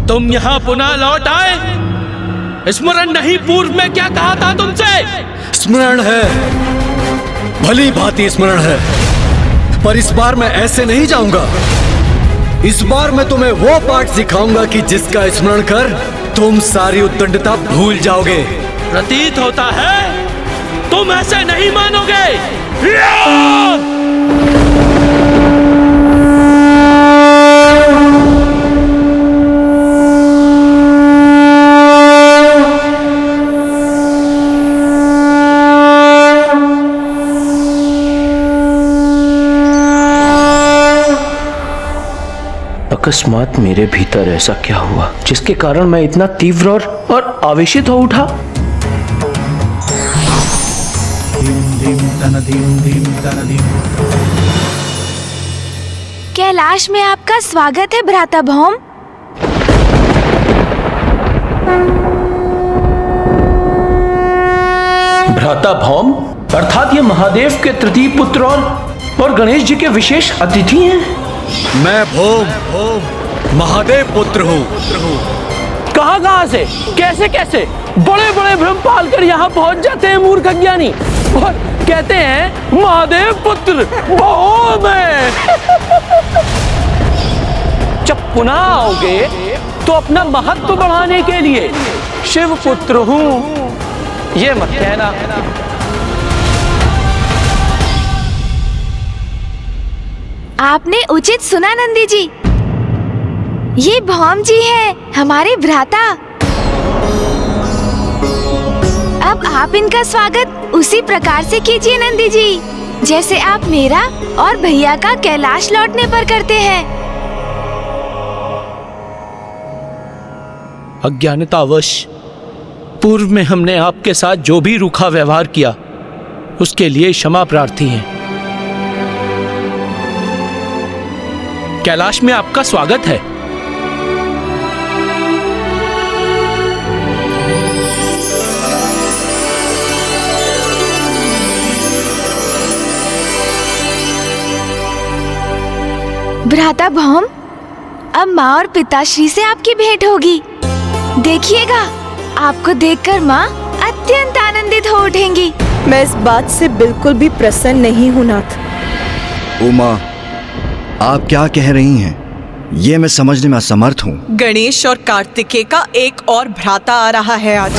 तुम यहाँ पुनः लौट आए। स्मरण नहीं पूर्व में क्या कहा था तुमसे? स्मरण है, भली भांति स्मरण है, पर इस बार मैं ऐसे नहीं जाऊंगा। इस बार मैं तुम्हें वो पाठ सिखाऊंगा कि जिसका स्मरण कर तुम सारी उद्दंडता भूल जाओगे। प्रतीत होता है तुम ऐसे नहीं मानोगे। अकस्मात मेरे भीतर ऐसा क्या हुआ जिसके कारण मैं इतना तीव्र और आवेशित हो उठा? कैलाश में आपका स्वागत है भ्राता भौम। भ्राता भौम अर्थात ये महादेव के तृतीय पुत्र और गणेश जी के विशेष अतिथि हैं। मैं भौम महादेव पुत्र हूँ। कहाँ से कैसे कैसे बड़े बड़े भ्रम पाल कर यहाँ पहुँच जाते हैं मूर्ख अज्ञानी और कहते हैं महादेव पुत्र भौम है। जब पुनः आओगे तो अपना महत्व बढ़ाने के लिए शिव पुत्र हूँ ये मत कहना। आपने उचित सुना नंदी जी, ये भौम जी है हमारे भ्राता। अब आप इनका स्वागत उसी प्रकार से कीजिए नंदी जी, जैसे आप मेरा और भैया का कैलाश लौटने पर करते हैं। अज्ञानतावश पूर्व में हमने आपके साथ जो भी रूखा व्यवहार किया उसके लिए क्षमा प्रार्थी हैं। कैलाश में आपका स्वागत है। भ्राता भौम, अब माँ और पिताश्री से आपकी भेंट होगी। देखिएगा, आपको देखकर माँ अत्यंत आनंदित हो उठेंगी। मैं इस बात से बिल्कुल भी प्रसन्न नहीं हूँ नाथ। उमा, आप क्या कह रही हैं? ये मैं समझने में असमर्थ हूँ। गणेश और कार्तिकेय का एक और भ्राता आ रहा है आज,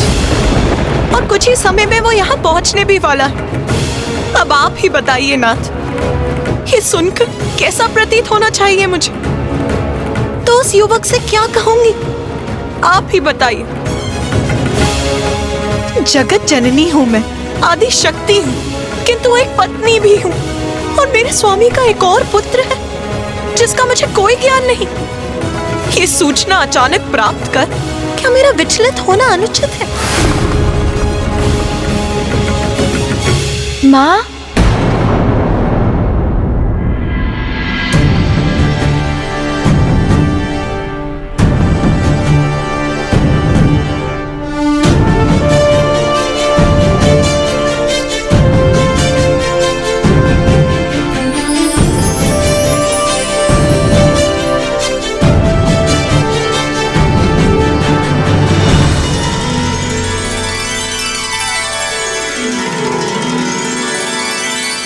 और कुछ ही समय में वो यहाँ पहुँचने भी वाला है। अब आप ही बताइए नाथ, ये सुनकर कैसा प्रतीत होना चाहिए मुझे? तो उस युवक से क्या कहूंगी, आप ही बताइए। जगत जननी हूँ मैं, आदि शक्ति हूँ, किंतु एक पत्नी भी हूँ, और मेरे स्वामी का एक और पुत्र है जिसका मुझे कोई ज्ञान नहीं। ये सूचना अचानक प्राप्त कर क्या मेरा विचलित होना अनुचित है? माँ,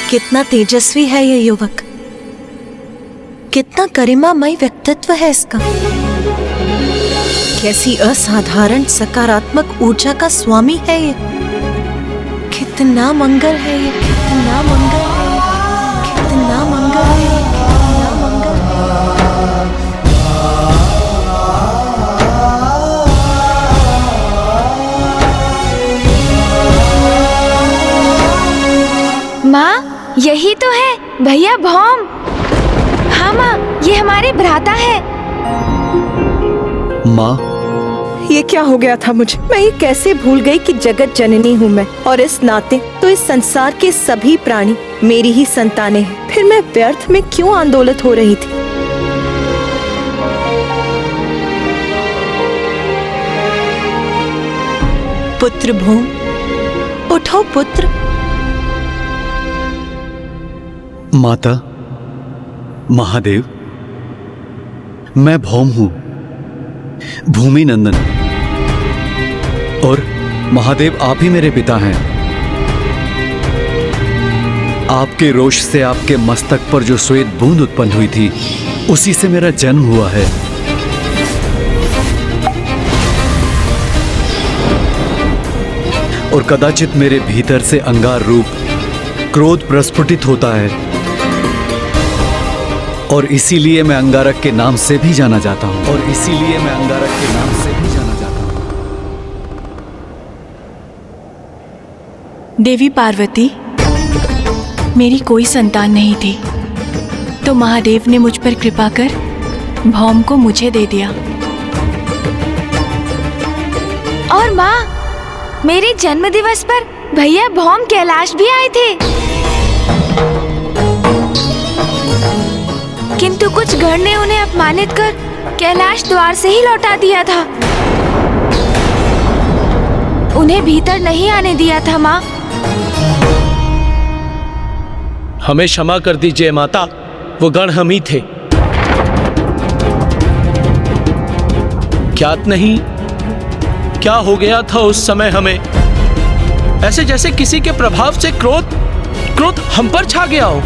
कितना तेजस्वी है ये युवक, कितना गरिमामय व्यक्तित्व है इसका, कैसी असाधारण सकारात्मक ऊर्जा का स्वामी है ये। कितना मंगल है ये, कितना मंगल है ये, कितना मंगल है ये, कितना मंगल है। माँ, यही तो है भैया भौम। हाँ माँ, ये हमारे भ्राता है। माँ, ये क्या हो गया था मुझे? मैं ये कैसे भूल गई कि जगत जननी हूँ मैं, और इस नाते तो इस संसार के सभी प्राणी मेरी ही संतानें हैं। फिर मैं व्यर्थ में क्यों आंदोलित हो रही थी? पुत्र भौम, उठो पुत्र। माता, महादेव, मैं भौम हूँ। भूमि नंदन। और महादेव, आप ही मेरे पिता हैं। आपके रोष से आपके मस्तक पर जो श्वेत बूंद उत्पन्न हुई थी, उसी से मेरा जन्म हुआ है। और कदाचित मेरे भीतर से अंगार रूप क्रोध प्रस्फुटित होता है, और इसीलिए मैं अंगारक के नाम से भी जाना जाता हूं। देवी पार्वती, मेरी कोई संतान नहीं थी, तो महादेव ने मुझ पर कृपा कर भौम को मुझे दे दिया। और माँ, मेरे जन्म दिवस पर भैया भौम कैलाश भी आए थे, किंतु कुछ गण ने उन्हें अपमानित कर कैलाश द्वार से ही लौटा दिया था। उन्हें भीतर नहीं आने दिया था माँ। हमें क्षमा कर दीजिए माता, वो गण हम ही थे। ज्ञात नहीं क्या हो गया था उस समय हमें, ऐसे जैसे किसी के प्रभाव से क्रोध हम पर छा गया हो।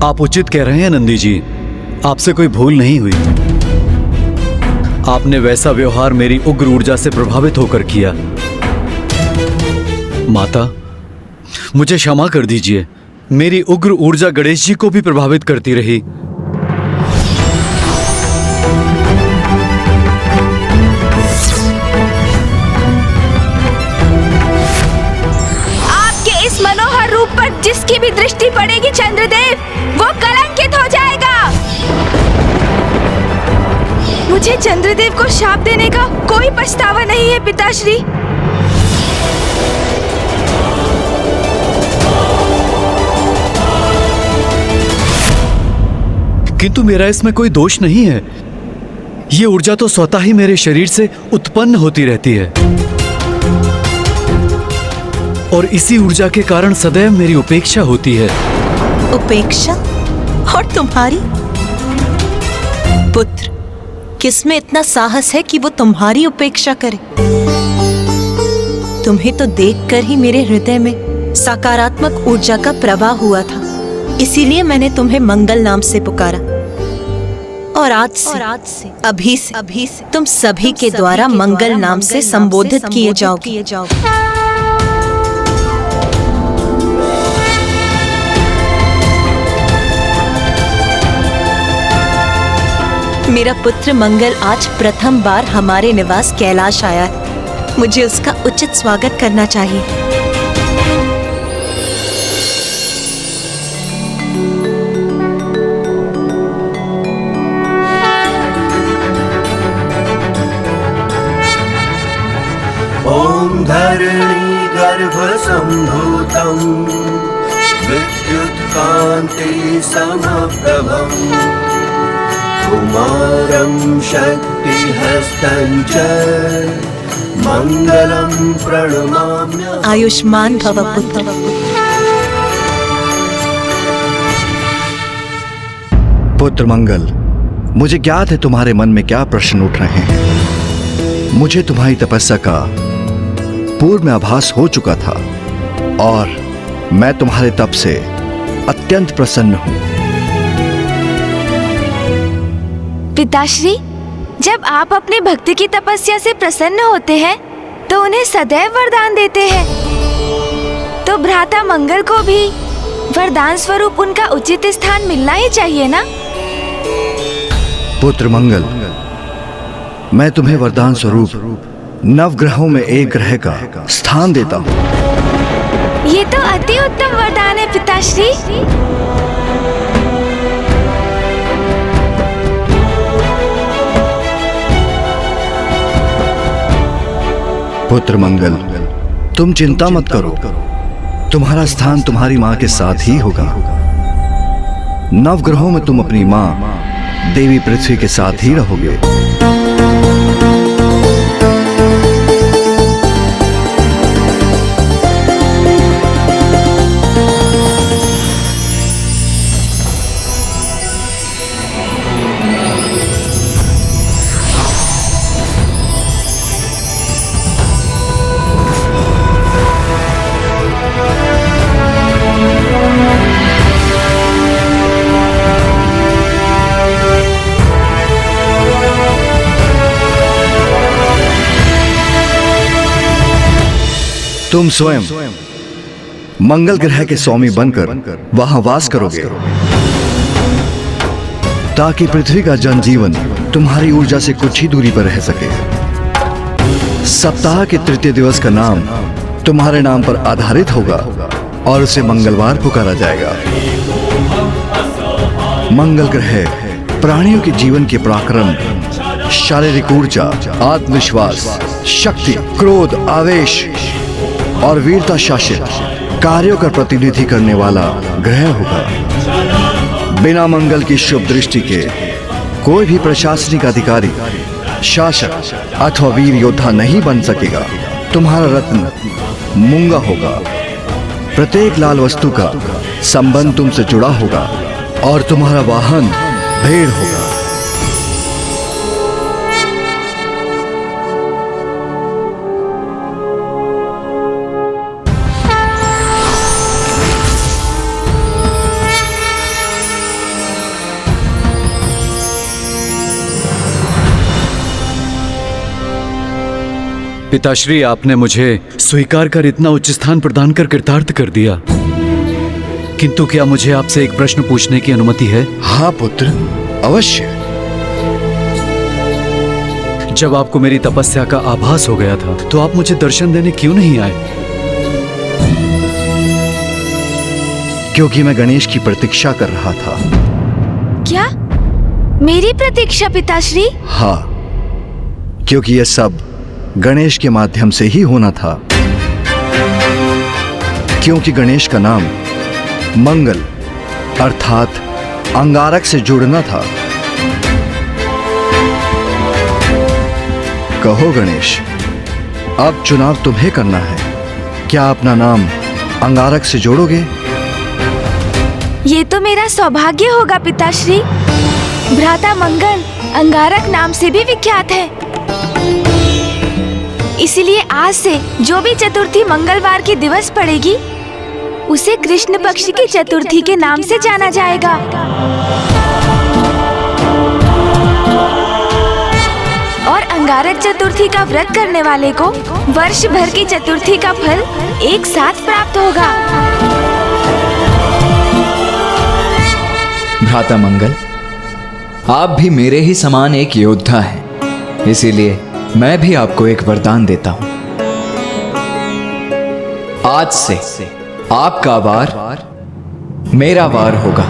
आप उचित कह रहे हैं नंदी जी, आपसे कोई भूल नहीं हुई। आपने वैसा व्यवहार मेरी उग्र ऊर्जा से प्रभावित होकर किया। माता, मुझे क्षमा कर दीजिए। मेरी उग्र ऊर्जा गणेश जी को भी प्रभावित करती रही। आपके इस मनोहर रूप पर जिसकी भी दृष्टि पड़ेगी चंद्रदेव, वो कलंकित हो जाएगा। मुझे चंद्रदेव को शाप देने का कोई पछतावा नहीं है पिताश्री। किंतु मेरा इसमें कोई दोष नहीं है। ये ऊर्जा तो स्वतः ही मेरे शरीर से उत्पन्न होती रहती है, और इसी ऊर्जा के कारण सदैव मेरी उपेक्षा होती है। उपेक्षा? और तुम्हारी? पुत्र, किसमें इतना साहस है कि वो तुम्हारी उपेक्षा करे? तुम्हें तो देखकर ही मेरे हृदय में सकारात्मक ऊर्जा का प्रवाह हुआ था, इसीलिए मैंने तुम्हें मंगल नाम से पुकारा। और आज से अभी से तुम सभी के द्वारा मंगल नाम से संबोधित किए जाओगे। मेरा पुत्र मंगल आज प्रथम बार हमारे निवास कैलाश आया है। मुझे उसका उचित स्वागत करना चाहिए। ओम धरणी गर्भ संभूतं विद्युत कांति समप्रभम् कुमारं शक्तिहस्तं च मंगलं प्रणमाम्यहम्। आयुष्मान भव पुत्र। पुत्र मंगल, मुझे ज्ञात है तुम्हारे मन में क्या प्रश्न उठ रहे हैं। मुझे तुम्हारी तपस्या का पूर्व में आभास हो चुका था, और मैं तुम्हारे तप से अत्यंत प्रसन्न हूं। पिताश्री, जब आप अपने भक्त की तपस्या से प्रसन्न होते हैं तो उन्हें सदैव वरदान देते हैं, तो भ्राता मंगल को भी वरदान स्वरूप उनका उचित स्थान मिलना ही चाहिए ना? पुत्र मंगल, मैं तुम्हें वरदान स्वरूप नवग्रहों में एक ग्रह का स्थान देता हूं। ये तो अति उत्तम वरदान है पिताश्री। पुत्र मंगल, तुम चिंता मत करो, तुम्हारा स्थान तुम्हारी माँ के साथ ही होगा। नवग्रहों में तुम अपनी माँ देवी पृथ्वी के साथ ही रहोगे। तुम स्वयं मंगल ग्रह के स्वामी बनकर वहां वास करोगे, ताकि पृथ्वी का जनजीवन तुम्हारी ऊर्जा से कुछ ही दूरी पर रह सके। सप्ताह के तृतीय दिवस का नाम तुम्हारे नाम पर आधारित होगा और उसे मंगलवार पुकारा जाएगा। मंगल ग्रह प्राणियों के जीवन के पराक्रम, शारीरिक ऊर्जा, आत्मविश्वास, शक्ति, क्रोध, आवेश और वीरता शासित कार्यों का प्रतिनिधि करने वाला ग्रह होगा। बिना मंगल की शुभ दृष्टि के कोई भी प्रशासनिक अधिकारी, शासक अथवा वीर योद्धा नहीं बन सकेगा। तुम्हारा रत्न मूंगा होगा। प्रत्येक लाल वस्तु का संबंध तुमसे जुड़ा होगा और तुम्हारा वाहन भेड़ होगा। पिताश्री, आपने मुझे स्वीकार कर इतना उच्च स्थान प्रदान कर कृतार्थ कर दिया, किंतु क्या मुझे आपसे एक प्रश्न पूछने की अनुमति है? हाँ पुत्र, अवश्य। जब आपको मेरी तपस्या का आभास हो गया था तो आप मुझे दर्शन देने क्यों नहीं आए? क्योंकि मैं गणेश की प्रतीक्षा कर रहा था। क्या? मेरी प्रतीक्षा पिताश्री? हाँ, क्योंकि यह सब गणेश के माध्यम से ही होना था। क्योंकि गणेश का नाम मंगल अर्थात अंगारक से जुड़ना था। कहो गणेश, अब चुनाव तुम्हें करना है। क्या अपना नाम अंगारक से जोड़ोगे? ये तो मेरा सौभाग्य होगा पिताश्री। भ्राता मंगल अंगारक नाम से भी विख्यात है। इसलिए आज से जो भी चतुर्थी मंगलवार की दिवस पड़ेगी उसे कृष्ण पक्ष की चतुर्थी के नाम से जाना जाएगा। और अंगारक चतुर्थी का व्रत करने वाले को वर्ष भर की चतुर्थी का फल एक साथ प्राप्त होगा। भ्राता मंगल, आप भी मेरे ही समान एक योद्धा हैं, इसीलिए मैं भी आपको एक वरदान देता हूं। आज से आपका वार मेरा वार होगा।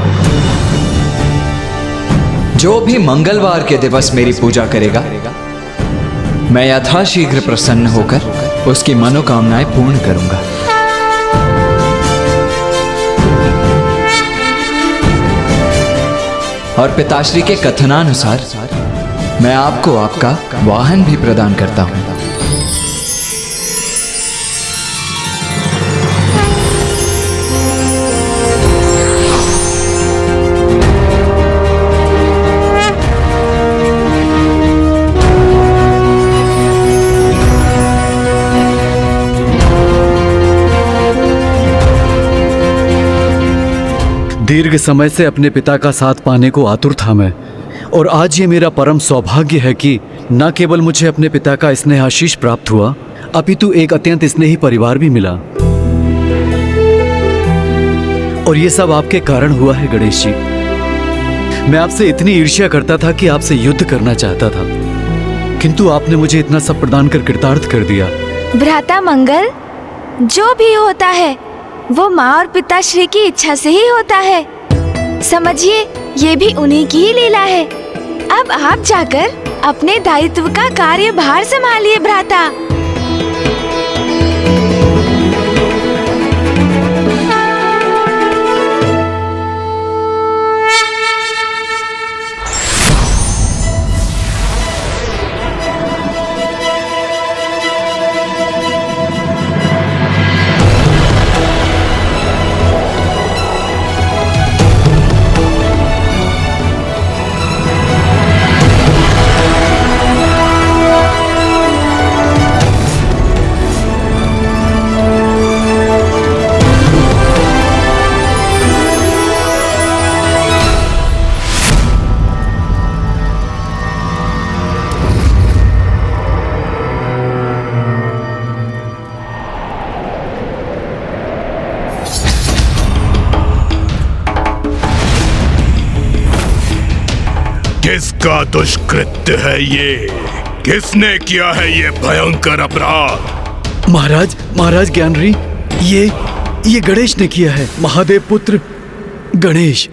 जो भी मंगलवार के दिवस मेरी पूजा करेगा, मैं यथाशीघ्र प्रसन्न होकर उसकी मनोकामनाएं पूर्ण करूंगा। और पिताश्री के कथनानुसार मैं आपको आपका वाहन भी प्रदान करता हूं। दीर्घ समय से अपने पिता का साथ पाने को आतुर था मैं, और आज ये मेरा परम सौभाग्य है कि न केवल मुझे अपने पिता का स्नेह आशीष प्राप्त हुआ, अपितु एक अत्यंत स्नेही परिवार भी मिला। और ये सब आपके कारण हुआ है गणेश जी। मैं आपसे इतनी ईर्ष्या करता था कि आपसे युद्ध करना चाहता था, किंतु आपने मुझे इतना सब प्रदान कर कृतार्थ कर दिया। भ्राता मंगल, जो भी होता है वो माँ और पिताश्री की इच्छा से ही होता है। समझिए, ये भी उन्हीं की ही लीला है। अब आप जाकर अपने दायित्व का कार्यभार संभालिए भ्राता। किसका दुष्कृत्य है ये? किसने किया है ये भयंकर अपराध? महाराज ज्ञानरी, ये गणेश ने किया है। महादेव पुत्र गणेश।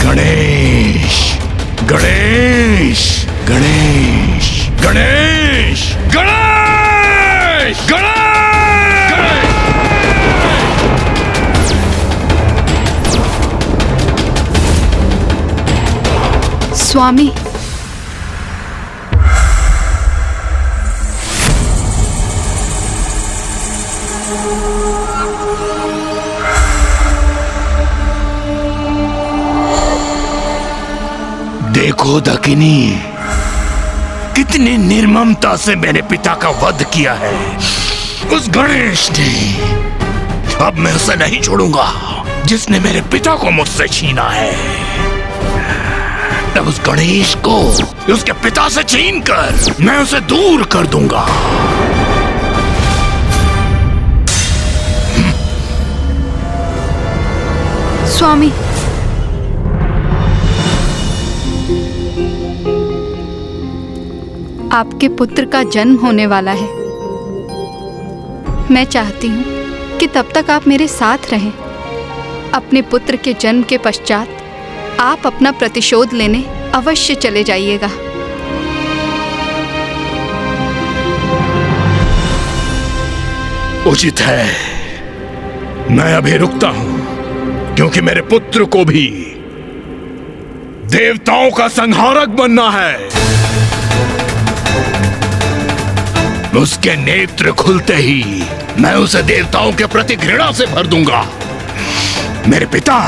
गणेश गणेश गणेश गणेश गणेश गणेश। स्वामी, देखो दकिनी, कितनी निर्ममता से मेरे पिता का वध किया है उस गणेश ने। अब मैं उसे नहीं छोड़ूंगा जिसने मेरे पिता को मुझसे छीना है। तब उस गणेश को उसके पिता से छीनकर मैं उसे दूर कर दूंगा। स्वामी, आपके पुत्र का जन्म होने वाला है। मैं चाहती हूँ कि तब तक आप मेरे साथ रहें। अपने पुत्र के जन्म के पश्चात आप अपना प्रतिशोध लेने अवश्य चले जाइएगा। उचित है, मैं अभी रुकता हूं, क्योंकि मेरे पुत्र को भी देवताओं का संहारक बनना है। उसके नेत्र खुलते ही मैं उसे देवताओं के प्रति घृणा से भर दूंगा। मेरे पिता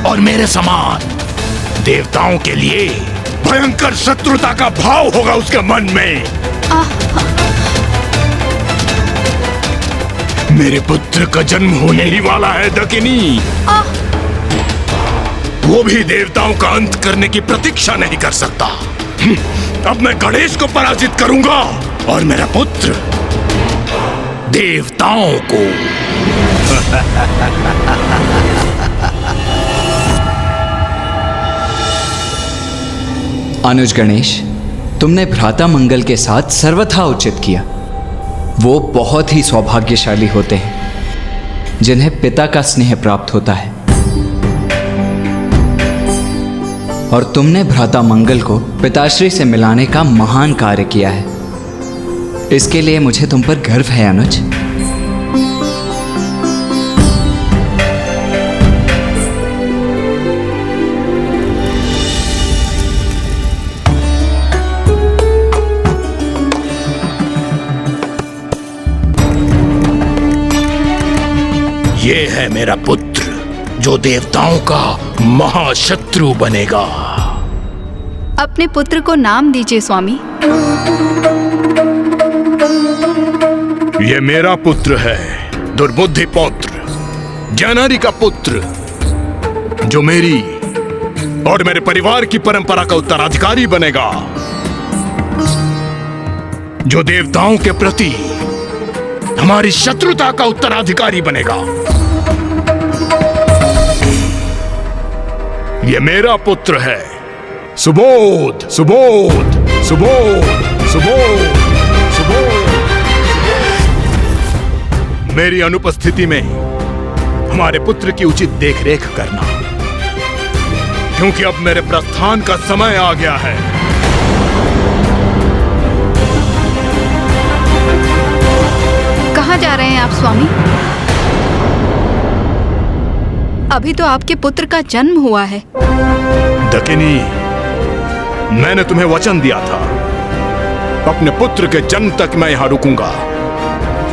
और मेरे समान देवताओं के लिए भयंकर शत्रुता का भाव होगा उसके मन में। मेरे पुत्र का जन्म होने ही वाला है दकिनी। वो भी देवताओं का अंत करने की प्रतीक्षा नहीं कर सकता। अब मैं गणेश को पराजित करूंगा और मेरा पुत्र देवताओं को। अनुज गणेश, तुमने भ्राता मंगल के साथ सर्वथा उचित किया। वो बहुत ही सौभाग्यशाली होते हैं जिन्हें पिता का स्नेह प्राप्त होता है, और तुमने भ्राता मंगल को पिताश्री से मिलाने का महान कार्य किया है। इसके लिए मुझे तुम पर गर्व है अनुज। ये है मेरा पुत्र जो देवताओं का महाशत्रु बनेगा। अपने पुत्र को नाम दीजिए स्वामी। ये मेरा पुत्र है, दुर्बुद्धि पौत्र, जानरी का पुत्र, जो मेरी और मेरे परिवार की परंपरा का उत्तराधिकारी बनेगा, जो देवताओं के प्रति हमारी शत्रुता का उत्तराधिकारी बनेगा। ये मेरा पुत्र है, सुबोध सुबोध सुबोध सुबोध सुबोध। मेरी अनुपस्थिति में हमारे पुत्र की उचित देखरेख करना, क्योंकि अब मेरे प्रस्थान का समय आ गया है। कहाँ जा रहे हैं आप स्वामी? अभी तो आपके पुत्र का जन्म हुआ है। दकिनी, मैंने तुम्हें वचन दिया था, अपने पुत्र के जन्म तक मैं यहां रुकूंगा,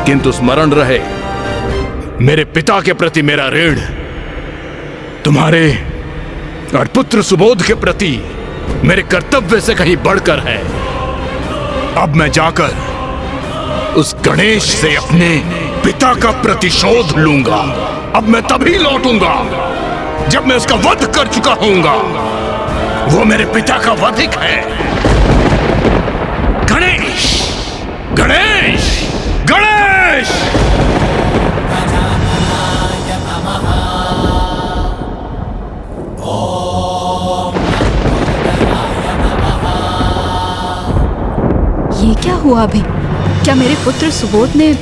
किंतु स्मरण रहे, मेरे पिता के प्रति मेरा ऋण तुम्हारे और पुत्र सुबोध के प्रति मेरे कर्तव्य से कहीं बढ़कर है। अब मैं जाकर उस गणेश से अपने पिता का प्रतिशोध लूंगा। अब मैं तभी लौटूंगा जब मैं उसका वध कर चुका होऊंगा। वो मेरे पिता का वधिक है। गणेश गणेश गणेश। क्या हुआ अभी? क्या मेरे पुत्र सुबोध ने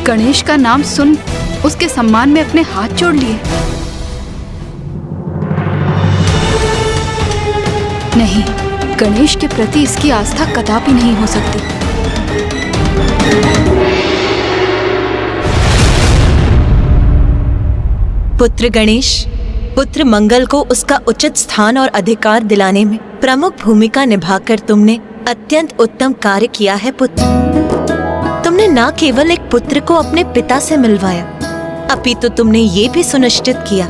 गणेश का नाम सुन उसके सम्मान में अपने हाथ जोड़ लिए? नहीं, गणेश के प्रति इसकी आस्था कदापि नहीं हो सकती। पुत्र गणेश, पुत्र मंगल को उसका उचित स्थान और अधिकार दिलाने में प्रमुख भूमिका निभाकर तुमने अत्यंत उत्तम कार्य किया है पुत्र। तुमने न केवल एक पुत्र को अपने पिता से मिलवाया, अपितु तुमने ये भी सुनिश्चित किया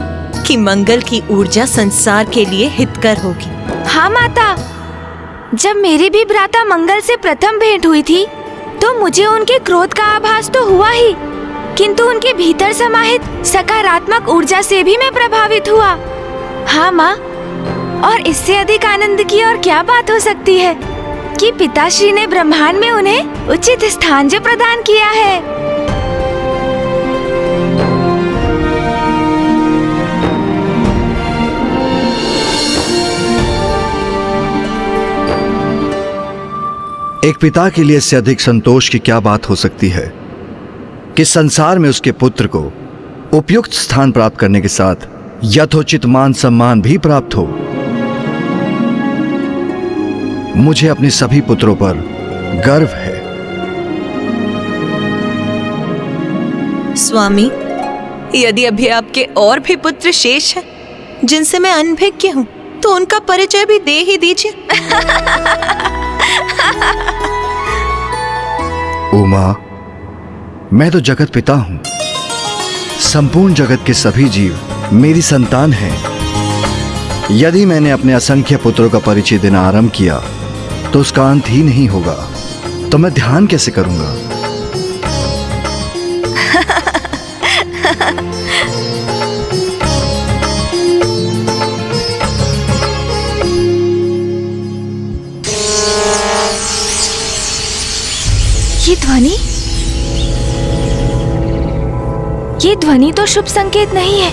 कि मंगल की ऊर्जा संसार के लिए हितकर होगी। हाँ माता, जब मेरी भी भ्राता मंगल से प्रथम भेंट हुई थी तो मुझे उनके क्रोध का आभास तो हुआ ही, किंतु उनके भीतर समाहित सकारात्मक ऊर्जा से भी मैं प्रभावित हुआ। हाँ माँ, और इससे अधिक आनंद की और क्या बात हो सकती है कि पिताश्री ने ब्रह्मांड में उन्हें उचित स्थान जो प्रदान किया है। एक पिता के लिए इससे अधिक संतोष की क्या बात हो सकती है कि संसार में उसके पुत्र को उपयुक्त स्थान प्राप्त करने के साथ यथोचित मान सम्मान भी प्राप्त हो। मुझे अपने सभी पुत्रों पर गर्व है। स्वामी, यदि अभी आपके और भी पुत्र शेष हैं जिनसे मैं अनभिज्ञ हूँ तो उनका परिचय भी दे ही दीजिए। उमा, मैं तो जगत पिता हूं। संपूर्ण जगत के सभी जीव मेरी संतान हैं। यदि मैंने अपने असंख्य पुत्रों का परिचय देना आरंभ किया तो उसका अंत ही नहीं होगा, तो मैं ध्यान कैसे करूंगा? ये ध्वनि तो शुभ संकेत नहीं है।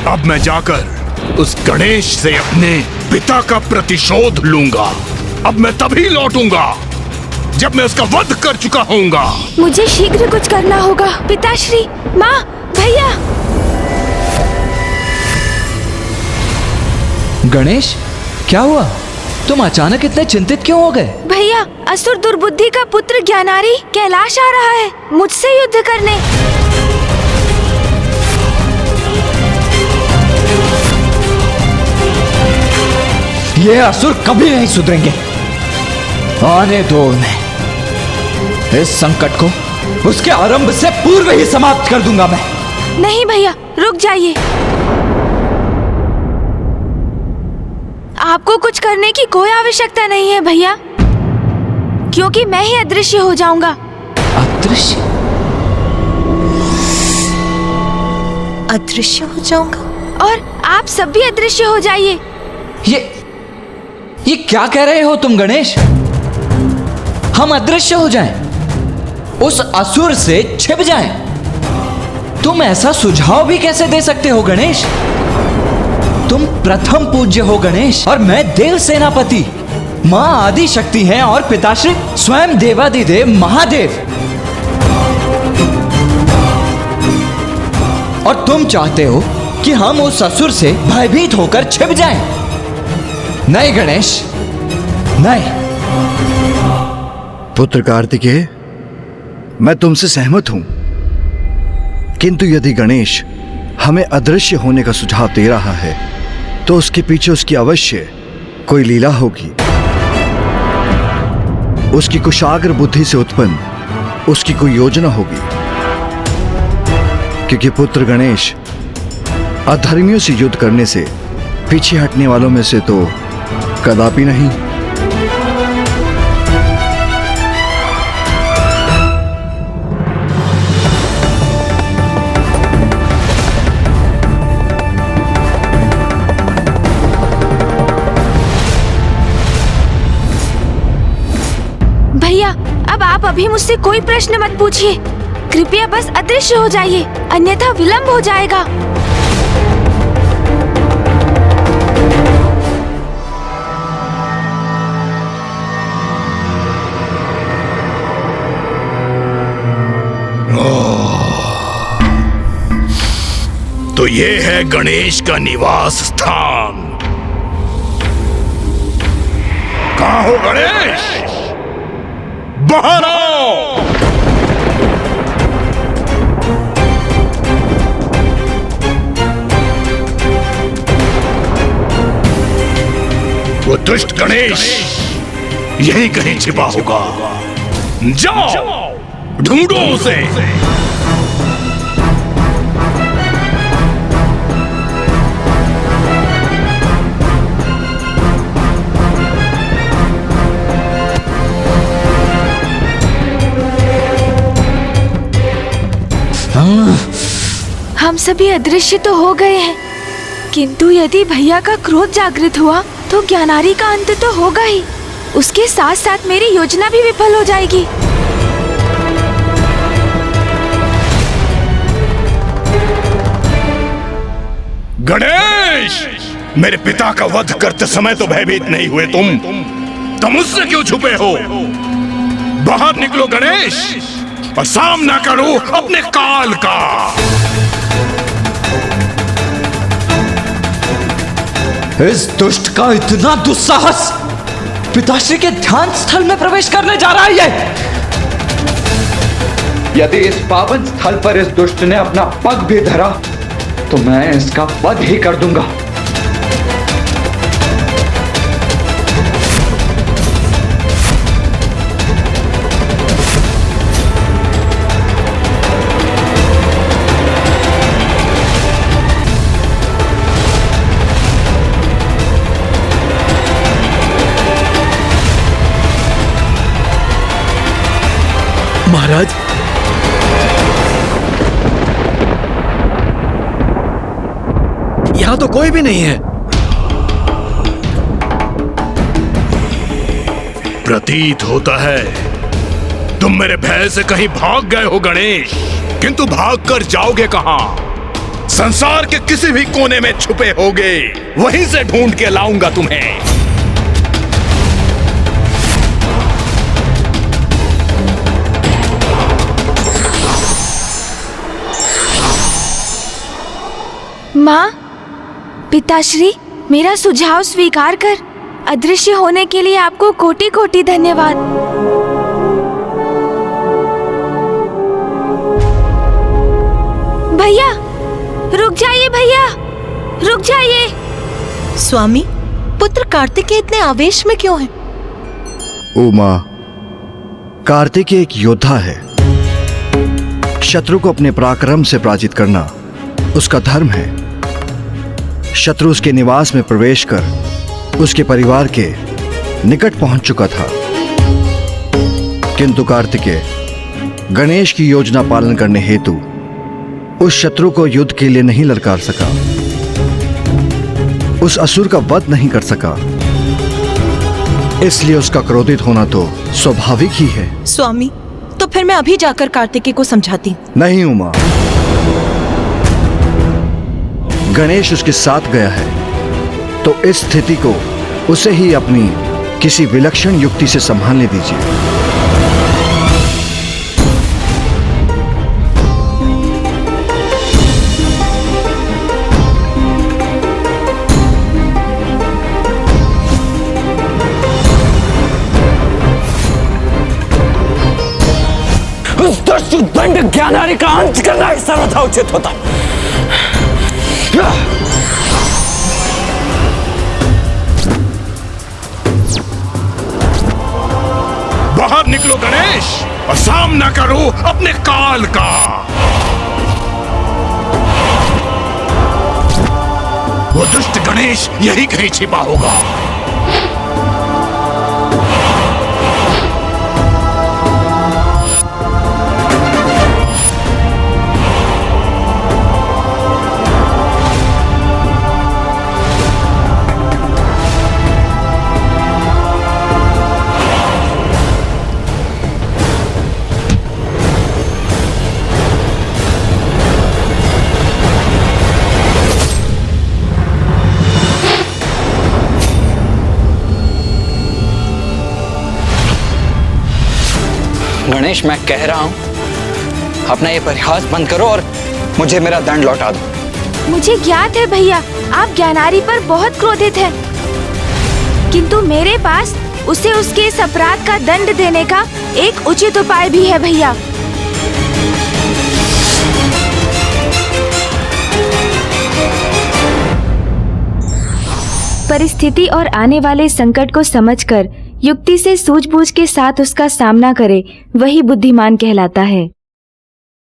अब मैं जाकर उस गणेश से अपने पिता का प्रतिशोध लूंगा। अब मैं तभी लौटूंगा जब मैं उसका वध कर चुका होऊंगा। मुझे शीघ्र कुछ करना होगा। पिताश्री, माँ, भैया। गणेश, क्या हुआ? तुम अचानक इतने चिंतित क्यों हो गए? भैया, असुर दुर्बुद्धि का पुत्र ज्ञानारी कैलाश आ रहा है मुझसे युद्ध करने। ये असुर कभी नहीं सुधरेंगे। आने दो उन्हें। इस संकट को उसके आरंभ से पूर्व ही समाप्त कर दूंगा मैं। नहीं भैया, रुक जाइए। आपको कुछ करने की कोई आवश्यकता नहीं है भैया, क्योंकि मैं ही अदृश्य हो जाऊंगा। अदृश्य? अदृश्य हो जाऊंगा? और आप सब भी अदृश्य हो जाइए। ये क्या कह रहे हो तुम गणेश? हम अदृश्य हो जाएं, उस असुर से छिप जाएं? तुम ऐसा सुझाव भी कैसे दे सकते हो गणेश? तुम प्रथम पूज्य हो गणेश, और मैं देव सेनापति। माँ आदि शक्ति हैं और पिताश्री स्वयं देवादिदेव महादेव। और तुम चाहते हो कि हम उस असुर से भयभीत होकर छिप जाएं? नहीं गणेश, नहीं। पुत्र कार्तिकेय, मैं तुमसे सहमत हूं, किंतु यदि गणेश हमें अदृश्य होने का सुझाव दे रहा है तो उसके पीछे उसकी अवश्य कोई लीला होगी। उसकी कुशाग्र बुद्धि से उत्पन्न उसकी कोई योजना होगी, क्योंकि पुत्र गणेश अधर्मियों से युद्ध करने से पीछे हटने वालों में से तो कदापि नहीं। भैया, अब आप अभी मुझसे कोई प्रश्न मत पूछिए। कृपया बस अदृश्य हो जाइए, अन्यथा विलंब हो जाएगा। तो ये है गणेश का निवास स्थान। कहां हो गणेश? बाहर आओ। वो दुष्ट गणेश यहीं कहीं छिपा होगा। जाओ ढूंढो उसे। हम सभी अदृश्य तो हो गए हैं, किंतु यदि भैया का क्रोध जागृत हुआ तो ज्ञानारी का अंत तो होगा ही। उसके साथ साथ मेरी योजना भी विफल हो जाएगी। गणेश, मेरे पिता का वध करते समय तो भयभीत नहीं हुए तुम मुझसे क्यों छुपे हो? बाहर निकलो गणेश और सामना करो अपने काल का। इस दुष्ट का इतना दुस्साहस पिताश्री के ध्यान स्थल में प्रवेश करने जा रहा है। यदि इस पावन स्थल पर इस दुष्ट ने अपना पग भी धरा तो मैं इसका वध ही कर दूंगा। महाराज, यहां तो कोई भी नहीं है। प्रतीत होता है तुम मेरे भय से कहीं भाग गए हो गणेश, किंतु भाग कर जाओगे कहां? संसार के किसी भी कोने में छुपे होगे, वहीं से ढूंढ के लाऊंगा तुम्हें। माँ, पिताश्री, मेरा सुझाव स्वीकार कर अदृश्य होने के लिए आपको कोटि कोटि धन्यवाद। भैया, रुक जाइए भैया, रुक जाइए। स्वामी, पुत्र कार्तिकेय इतने आवेश में क्यों है? उमा, कार्तिकेय एक योद्धा है। शत्रु को अपने पराक्रम से पराजित करना उसका धर्म है। शत्रु उसके निवास में प्रवेश कर उसके परिवार के निकट पहुंच चुका था, किंतु कार्तिकेय गणेश की योजना पालन करने हेतु उस शत्रु को युद्ध के लिए नहीं ललकार सका, उस असुर का वध नहीं कर सका। इसलिए उसका क्रोधित होना तो स्वाभाविक ही है। स्वामी, तो फिर मैं अभी जाकर कार्तिकेय को समझाती। नहीं उमा, गणेश उसके साथ गया है, तो इस स्थिति को उसे ही अपनी किसी विलक्षण युक्ति से संभालने दीजिए। उस दुष्ट दंड ज्ञानारी का अंत करना ही सर्वथा उचित होता। बाहर निकलो गणेश और सामना करो अपने काल का। वो दुष्ट गणेश यही कहीं छिपा होगा। गणेश, मैं कह रहा हूं अपना ये परिहास बंद करो और मुझे मेरा दंड लौटा दो। मुझे ज्ञात है भैया, आप ज्ञानारी पर बहुत क्रोधित हैं, किंतु मेरे पास उसे उसके इस अपराध का दंड देने का एक उचित उपाय भी है भैया। परिस्थिति और आने वाले संकट को समझकर युक्ति से सूझबूझ के साथ उसका सामना करे, वही बुद्धिमान कहलाता है।